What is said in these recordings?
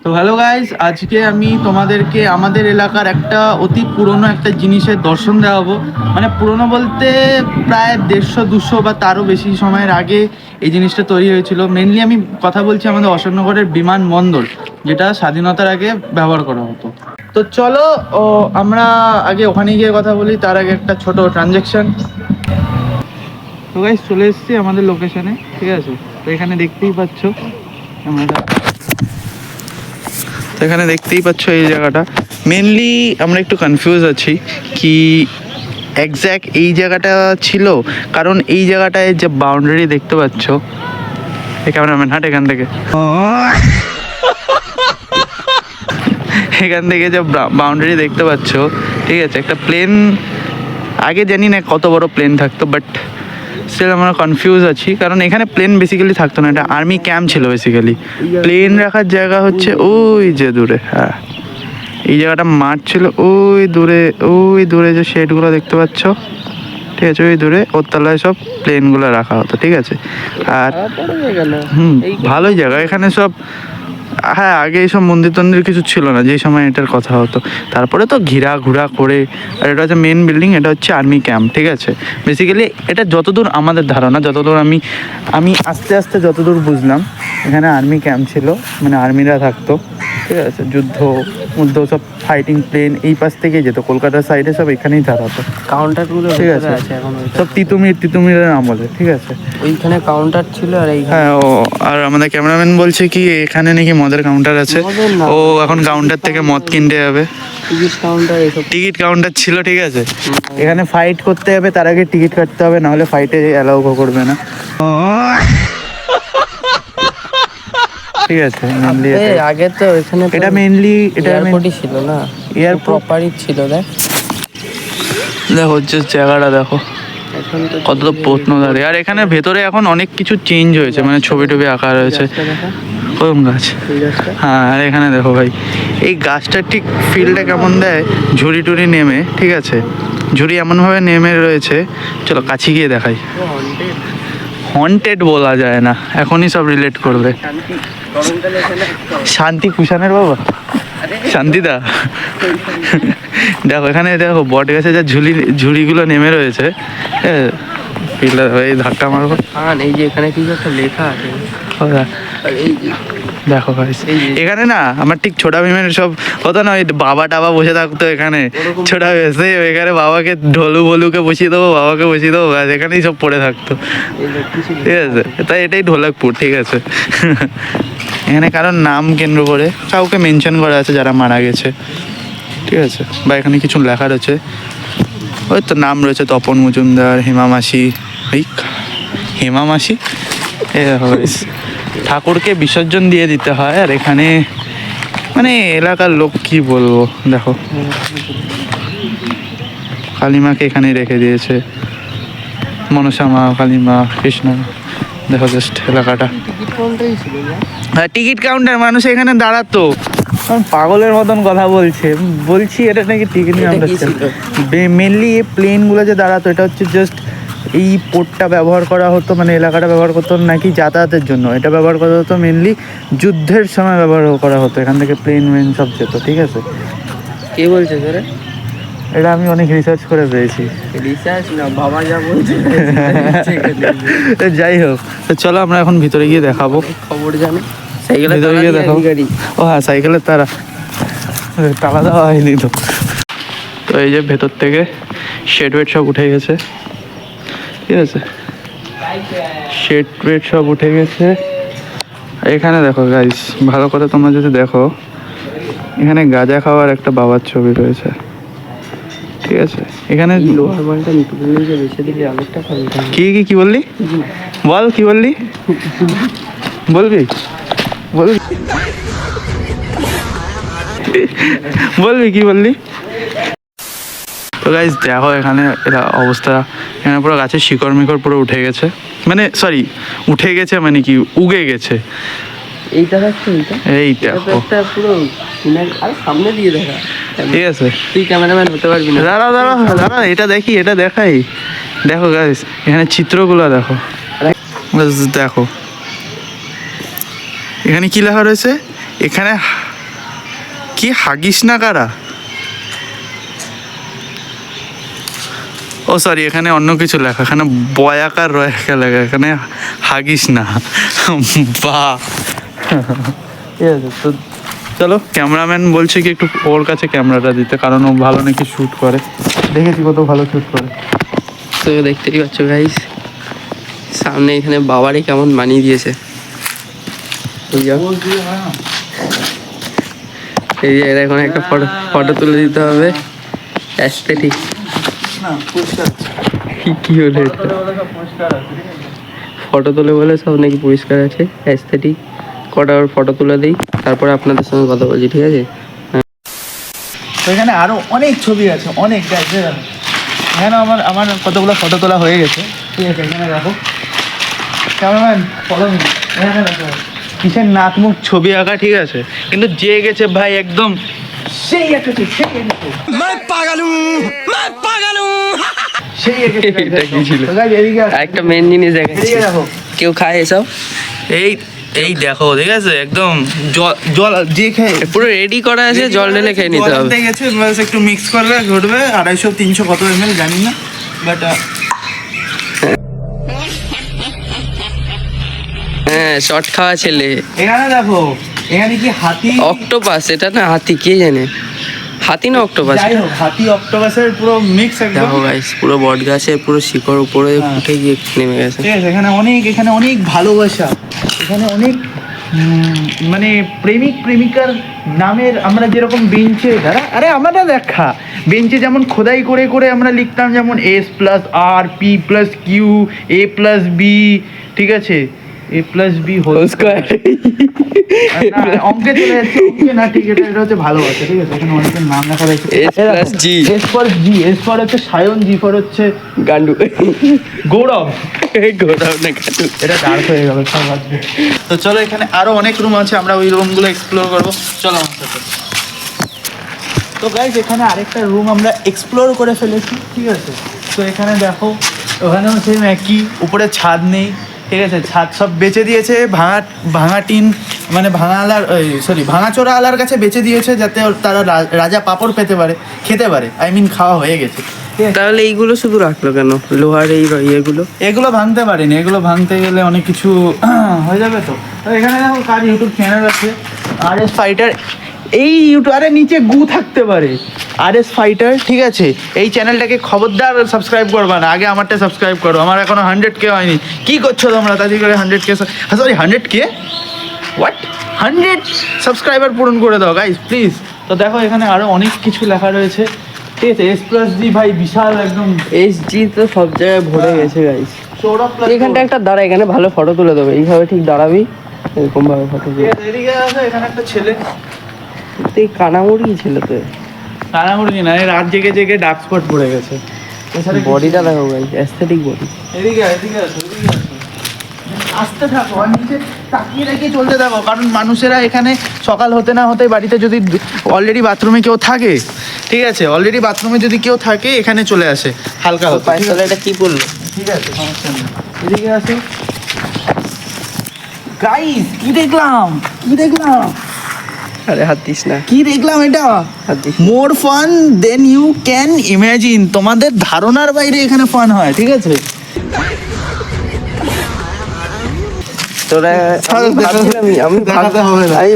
তো hello guys, আজকে আমি তোমাদেরকে আমাদের এলাকার একটা অতি পুরনো একটা জিনিসের দর্শন দেখাবো। মানে পুরনো বলতে প্রায় 150-200 বা তারও বেশি সময়ের আগে এই জিনিসটা তৈরি হয়েছিল। মেনলি আমি কথা বলছি আমাদের অশোকনগরের বিমানবন্দর, যেটা স্বাধীনতার আগে ব্যবহার করা হতো। তো চলো আমরা আগে ওখানে গিয়ে কথা বলি, তার আগে একটা ছোট ট্রানজ্যাকশন। তো গাইস চলে এসেছি আমাদের লোকেশনে, ঠিক আছে। তো এখানে দেখতেই পাচ্ছ আমরা, তো এখানে দেখতেই পাচ্ছ এই জায়গাটা। মেনলি আমরা একটু কনফিউজ আছি কি এক্স্যাক্ট এই জায়গাটা ছিল, কারণ এই জায়গাটায় যে বাউন্ডারি দেখতে পাচ্ছ, এই ক্যামেরাম্যান হাট এখান থেকে, এখান থেকে যে বাউন্ডারি দেখতে পাচ্ছ, ঠিক আছে, একটা প্লেন, আগে জানি না কত বড় প্লেন থাকতো, বাট স্টিল আমরা কনফিউজ আছি, কারণ এখানে প্লেন বেসিক্যালি থাকতো না, এটা আর্মি ক্যাম্প ছিল বেসিক্যালি। প্লেন রাখার জায়গা হচ্ছে ওই যে দূরে, হ্যাঁ এই জায়গাটা মাঠ ছিল ওই দূরে যে শেডগুলো দেখতে পাচ্ছ, ঠিক আছে, ওই দূরে ওর তলায় সব প্লেনগুলো রাখা হতো, ঠিক আছে। আর ভালোই জায়গা এখানে সব। হ্যাঁ, আগে এইসব মন্দির টন্দির কিছু ছিল না যেই সময় এটার কথা হতো, তারপরে তো ঘোরা করে। আর এটা হচ্ছে মেন বিল্ডিং, এটা হচ্ছে আর্মি ক্যাম্প, ঠিক আছে। বেসিক্যালি এটা যতদূর আমাদের ধারণা, যতদূর আমি আস্তে আস্তে যতদূর বুঝলাম, এখানে আর্মি ক্যাম্প ছিল, মানে আর্মিরা থাকতো, ঠিক আছে। যুদ্ধ সব ফাইটিং প্লেন এই পাশ থেকেই যেত, কলকাতার সাইডে সব এখানেই দাঁড়াতো কাউন্টারগুলো, ঠিক আছে। সব তিতুমিরের আমলে, ঠিক আছে। ওইখানে কাউন্টার ছিল আর হ্যাঁ, আর আমাদের ক্যামেরাম্যান বলছে কি এখানে নাকি মদের কাউন্টার আছে। ও এখন কাউন্টার থেকে মদ কিনতে যাবে। টিকিট কাউন্টার ছিল, ঠিক আছে। এখানে ফাইট করতে হবে, তার আগে টিকিট কাটতে হবে, নাহলে ফাইটে অ্যালাউ করবে না, ঠিক আছে। আগে তো এখানে এটা মেনলি এয়ারপোর্টই ছিল না, এয়ারপোর্ট প্রপারই ছিল। দেখো হচ্ছে জায়গাটা, দেখো কত প্রত্নধারী। আর এখানে ভেতরে এখন অনেক কিছু চেঞ্জ হয়েছে, মানে ছবি টবি আঁকা রয়েছে। কোন গাছ? হ্যাঁ, আর এখানে দেখো ভাই, এই গাছটার ঠিক ফিলটা কেমন দেয়, ঝুড়ি টুড়ি নেমে, ঠিক আছে। ঝুড়ি এমনভাবে নেমে রয়েছে, চলো কাছে গিয়ে দেখাই। হন্টেড বলা যায় না, এখনই সব রিলেট করবে। শান্তি কুষাণের বাবা, শান্তিদা। দেখো এখানে, দেখো বট গাছে যা ঝুড়িগুলো নেমে রয়েছে, এই ধাক্কা মারবো। এই যে এখানে কিছু একটা লেখা আছে, দেখো এখানে না আমার ঠিক ছোটা ভীমের সব কথা না, ওই বাবা টাবা বসে থাকতো এখানে, ছোটা ভেসে এখানে বাবাকে বলুকে বসিয়ে দেবো, বাবাকে বসিয়ে দেবো, এখানেই সব পড়ে থাকতো, ঠিক আছে। তাই এটাই ঢোলকপুর, ঠিক আছে। এখানে কারোর নাম কেন্দ্র করে কাউকে মেনশন করা আছে যারা মারা গেছে, ঠিক আছে। বা এখানে কিছু লেখা রয়েছে, ওই তো নাম রয়েছে তপন মজুমদার, হেমা মাসি। ওই হেমা মাসি, ঠাকুরকে বিসর্জন দিয়ে দিতে হয়। আর এখানে মানে এলাকার লোক কি বলবো, দেখো কালীমাকে এখানে রেখে দিয়েছে, মনসা মা, কালীমা, কৃষ্ণ, দেখো জাস্ট এলাকাটা। হ্যাঁ, টিকিট কাউন্টার, মানুষ এখানে দাঁড়াতো। পাগলের মতন কথা বলছি এটা নাকি টিকিট কাউন্টার ছিল। মেনলি এই প্লেনগুলো যে দাঁড়াতো, এটা হচ্ছে জাস্ট এই পোর্টটা ব্যবহার করা হতো, মানে এলাকাটা ব্যবহার করতো নাকি যাতায়াতের জন্য। এটা ব্যবহার করা হতো মেনলি যুদ্ধের সময় ব্যবহার করা হতো, এখান থেকে প্লেন সব যেত, ঠিক আছে। কে বলছে স্যার? এটা আমি অনেক রিসার্চ করে পেয়েছি। রিসার্চ না, বাবা যা বলছে। যাই হোক, তো চলো আমরা এখন ভিতরে গিয়ে দেখাবো। খবর জানি ভিতরে গিয়ে দেখাবো। ও হ্যাঁ, সাইকেলের তালা দেওয়া হয়নি তো। তো এই যে ভেতর থেকে শেড ওয়েট সব উঠে গেছে, ঠিক আছে। শেড ওয়েট সব উঠে গেছে। এখানে দেখো গাইস, ভালো করে তোমরা যদি দেখো, এখানে গাঁজা খাওয়ার একটা বাবার ছবি রয়েছে, ঠিক আছে। এখানে কি বললি? বল কি বললি, বলবি কি বললি? তো গাইস দেখো এখানে এটা অবস্থা, এখানে পুরো গাছের শিকড় মিকড় পুরো উঠে গেছে, মানে সরি উঠে গেছে মানে কি উগে গেছে। এইটা পুরো সামনে দিয়ে দেখা, ঠিক আছে। তুই ক্যামেরাম্যান হতে পারবি না। দাঁড়া এটা দেখাই। দেখো গাইস এখানে চিত্রগুলো দেখো, দেখো এখানে কি লেখা রয়েছে। এখানে কি হাগিস না কারা? ও সরি, এখানে অন্য কিছু লেখা, এখানে বয়াকার রয়াকার লেখা, এখানে হাগিস না। বাহ, ঠিক আছে। তো চলো, ক্যামেরাম্যান বলছে কি একটু ওর কাছে ক্যামেরাটা দিতে, কারণ ও ভালো নাকি শ্যুট করে, দেখেছি কত ভালো শ্যুট করে। তো দেখতেই পাচ্ছ গাইস, সামনে এখানে বাবারই কেমন বানিয়ে দিয়েছে। এই যে এরা এখন একটা ফটো তুলে দিতে হবে, অ্যাস্থেটিক। কি হলো এটা? ফটো তুলে বলে সব নাকি পরিষ্কার আছে, অ্যাস্থেটিক। কটা ফটো তুলে দিই, তারপরে আপনাদের সঙ্গে কথা বলছি, ঠিক আছে? তো এখানে আরও অনেক ছবি আছে, অনেক আছে। এখানে আমার কতগুলো ফটো তোলা হয়ে গেছে, ঠিক আছে। এখানে দেখো, ক্যামেরাম্যান ফলো নি, এখানে দেখো কিসের নাক মুখ ছবি আঁকা, ঠিক আছে। কিন্তু যে গেছে ভাই একদম সেই এঁকেছে, সেই এঁকেছে। এটা কি ছিল? একটা মেন জিনিস দেখাচ্ছি, কেউ খায় এসব? এই দেখো, ঠিক আছে, একদম জল যে খেয়ে পুরো রেডি করা আছে, জল ঢেলে খেয়ে নিতে হবে। গেছে বাস, একটু মিক্স করবে, ঘটবে 250-300 কত ml জানি না, বাট হ্যাঁ, শর্ট খাওয়া ছেলে। এখানে দেখো, এখানে কি হাতি অক্টোপাস, এটা না হাতি, কে জানে হাতি না অক্টোপাস। যাই হোক, হাতি অক্টোপাসের পুরো মিক্স একদম। দেখো গাইস, পুরো বট গাছের পুরো শিকড় উপরে উঠে গিয়ে নেমে গেছে। ঠিক আছে, এখানে অনেক ভালোবাসা, এখানে অনেক মানে প্রেমিক প্রেমিকার নামের আমরা যেরকম বেঞ্চে আরে আমরা দেখা বেঞ্চে যেমন খোদাই করে করে আমরা লিখতাম, যেমন S+R P+Q A+B, ঠিক আছে, A+B হোল স্কয়ার। অঙ্কে চলে যাচ্ছে, অঙ্কে না, ঠিক এটা হচ্ছে ভালোবাসা, ঠিক আছে। এখানে অনেকের নাম লেখা রয়েছে, S+G, S for হচ্ছে সায়ন, G for হচ্ছে গান্ডু, গৌরব। গৌরব না গান্ডু, এটা ডার্ক হয়ে গেল সব বাজবে। তো চলো, এখানে আরো অনেক রুম আছে, আমরা ওই রুমগুলো এক্সপ্লোর করবো, চলো আমার সাথে। তো গাইজ, এখানে আরেকটা রুম আমরা এক্সপ্লোর করে ফেলেছি, ঠিক আছে। তো এখানে দেখো, ওখানেও সেম একই, উপরে ছাদ নেই, ঠিক আছে। ছাদ সব বেচে দিয়েছে, ভাঙা টিন, মানে ভাঙাচোরা আলার কাছে বেচে দিয়েছে, যাতে তারা রাজা পাপড় খেতে পারে, খাওয়া হয়ে গেছে। তাহলে এইগুলো শুধু রাখলো কেন, লোহার এই এগুলো ভাঙতে পারিনি, এগুলো ভাঙতে গেলে অনেক কিছু হয়ে যাবে। তো এখানে দেখো কার ইউটিউব চ্যানেল আছে, RS ফাইটার। এই ইউটিউবারে নিচে গু থাকতে পারে, RS ফাইটার, ঠিক আছে। এই চ্যানেলটাকে খবরদার সাবস্ক্রাইব করবা না, আগে আমারটা সাবস্ক্রাইব করো, আমার এখনো 100K হয়নি। কি করছো তোমরা তাড়াতাড়ি করে 100K, sorry 100K, what, 100 subscriber পূরণ করে দাও গাইস প্লিজ। তো দেখো, এখানে আরো অনেক কিছু লেখা রয়েছে, ঠিক আছে। S+G ভাই বিশাল একদম, SG তো সব জায়গায় ভরে গেছে গাইস। এখানটা একটা দাঁড়া, এখানে ভালো ফটো তুলে দেবে, এইভাবে ঠিক দাঁড়াবি, এরকম ভাবে ফটো তুলে। এদিকে আছে, এখানে একটা ছেলে, এই কানামুড়ি ছিল তো, কানামুড়ি না, রাত জেগে জেগে ডার্ক স্পট পড়ে গেছে। বডিটা দেখো গাইস, অ্যাস্থেটিক বডি। এদিকে আছে, আসতে থাকো আর নিচে তাকিয়ে রেখে চলতে থাকো, কারণ মানুষেরা এখানে সকাল হতে না হতে বাড়িতে যদি অলরেডি বাথরুমে কেউ থাকে, ঠিক আছে, অলরেডি বাথরুমে যদি কেউ থাকে এখানে চলে আসে হালকা হতে। তাহলে এটা কি বললো? ঠিক আছে, সমস্যা নেই। এদিকে আসো গাইস, কি দেখলাম, আরে হাত দিস না, কি দেখলাম এটা, হাত দিস। More fun than you can imagine, তোমাদের ধারণার বাইরে এখানে ফান হয়, ঠিক আছে। তোরা আমি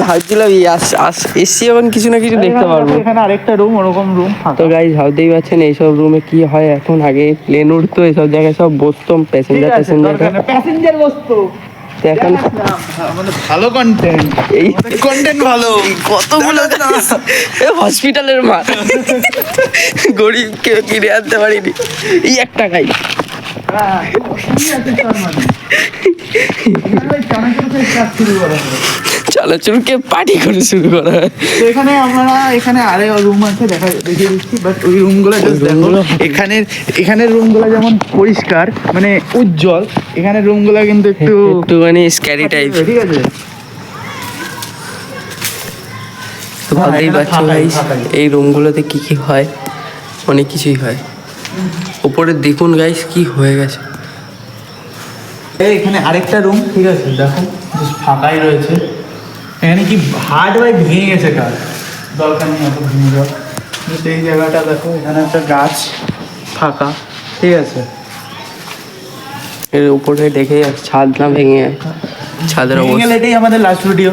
ভাবছিলাম এসছি এখন কিছু না কিছু দেখতে পারবো। এখানে আরেকটা রুম, ওরকম রুম। তো গাইস, ভাবতেই পারছেন এইসব রুমে কি হয় এখন। আগে প্লেন উঠতো, এইসব জায়গায় সব বসতাম, প্যাসেঞ্জার বসতো। এখন মানে ভালো কন্টেন্ট, এই কন্টেন্ট ভালো, কতগুলো হসপিটালের মাল গরিব কেউ কিনে আনতে পারিনি, এই একটা খাই। চানাচুরকে পার্টি করে শুরু করা হয়। এখানে এখানে আরে রুম আছে, দেখিয়ে দিচ্ছি, বাট ওই রুমগুলো এখানের রুমগুলো যেমন পরিষ্কার, মানে উজ্জ্বল, এখানের রুমগুলো কিন্তু একটুখানি স্ক্যারি টাইপ, ঠিক আছে। তো ভাবতেই পারছো গাইস, এই রুমগুলোতে কি কি হয়, অনেক কিছুই হয়। উপরে দেখুন গাইস কি হয়ে গেছে। এখানে আরেকটা রুম, ঠিক আছে, দেখো ফাঁকাই রয়েছে। এখানে কি হার্ড ভাই ভেঙে গেছে কার, দরকার নেই এত ভেঙে যাওয়া। কিন্তু এই জায়গাটা দেখো, এখানে একটা গাছ ফাঁকা, ঠিক আছে। এর উপরে দেখে ছাদ না ভেঙে যায়, ছাদের ভেঙে অবস্থা। গেলে এটাই আমাদের লাস্ট ভিডিও,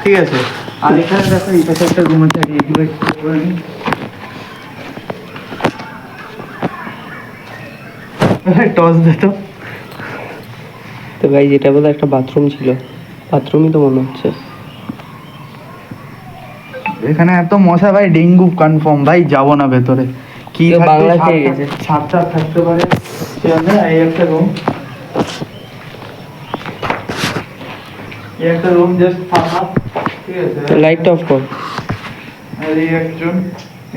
ঠিক আছে। আর এখানে দেখো এই পাশে একটা রুম আছে, এগুলো একটু করে নিই। টস দে তো। তো গাইজ এটা বলে একটা বাথরুম ছিল, বাথরুমই তো মনে হচ্ছে। এখানে এত মশা ভাই, ডেঙ্গু কনফার্ম ভাই, যাবো না ভেতরে। কি কেউ থাকবে, বাংলা খেয়ে সাপ- গেছে। সাপ টাপ থাকতে পারে। সেজন্য এই একটা রুম, এই একটা রুম জাস্ট ফাঁকা, ঠিক আছে। লাইটটা অফ কর। আর এই একজন,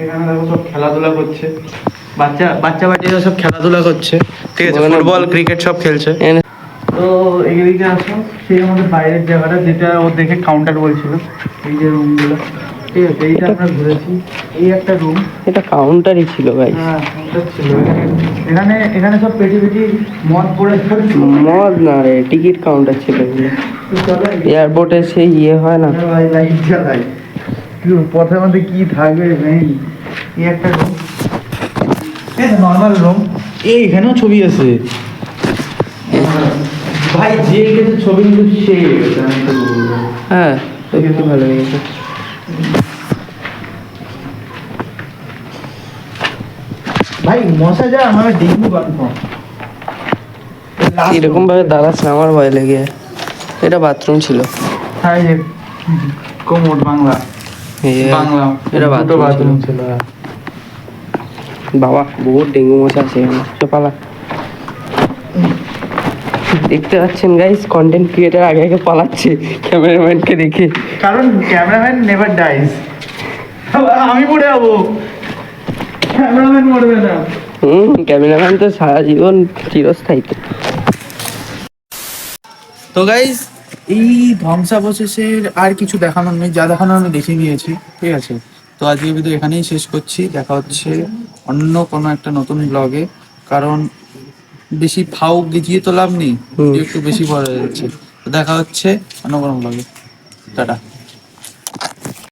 এখানে দেখো সব খেলাধুলা করছে, বাচ্চারা সব খেলাধুলা করছে, ঠিক আছে। ওখানে- ফুটবল ক্রিকেট সব খেলছে। এখানে- তো এদিকে আসো, সেই আমাদের বাইরের জায়গাটা, যেটা ও দেখে কাউন্টার বলছিল, এই যে রুমগুলো, ঠিক আছে। এইটা আমরা ঘুরেছি, এই একটা রুম। এটা কাউন্টারই ছিল গাইজ। হ্যাঁ কাউন্টার ছিল এখানে। এখানে সব পেটি পেটি মদ পড়ে মদ না রে, টিকিট কাউন্টার ছিল এগুলো। এয়ারপোর্টে সেই হয় না, লাইট জ্বালাই, পথের মধ্যে কি থাকবে নেই। এই একটা রুম, নর্মাল রুম। এখানেও ছবি আছে ভাই, যে গেছে ছবি কিন্তু সেই গেছে, আমি তো বলবো। হ্যাঁ সত্যি ভালো লেগেছে। ভাই মশা যা, আমার ডেঙ্গু কনফার্ম। এরকম ভাবে দাঁড়াস না, আমার ভয় লেগে যায়। এটা বাথরুম ছিল। হ্যাঁ এই যে কোমর বাংলা, এই যে বাংলা এটা দুটো বাথরুম ছিল। ছিল। বাবা বহুত ডেঙ্গু মশা আছে এখানে, পালা। দেখতে পাচ্ছেন গাইস, কন্টেন্ট ক্রিয়েটার আগে আগে পালাচ্ছে ক্যামেরাম্যানকে দেখে। কারণ ক্যামেরাম্যান নেভার ডাইস। আমি পড়ে যাবো, ক্যামেরাম্যান মরবে না। ক্যামেরাম্যান তো সারা জীবন চিরস্থায়ী। তো গাইজ, এই ধ্বংসাবশেষের আর কিছু দেখানোর নেই, যা দেখানোর আমি দেখিয়ে নিয়েছি, ঠিক আছে। তো আজকে ভিডিও এখানেই শেষ করছি, দেখা হচ্ছে অন্য কোনো একটা নতুন ব্লগে। কারণ বেশি ফাউ গিজিয়ে তো লাভ নেই, ভিডিও একটু বেশি বড় হয়ে যাচ্ছে। তো দেখা হচ্ছে অন্য কোনো ব্লগে। টাটা।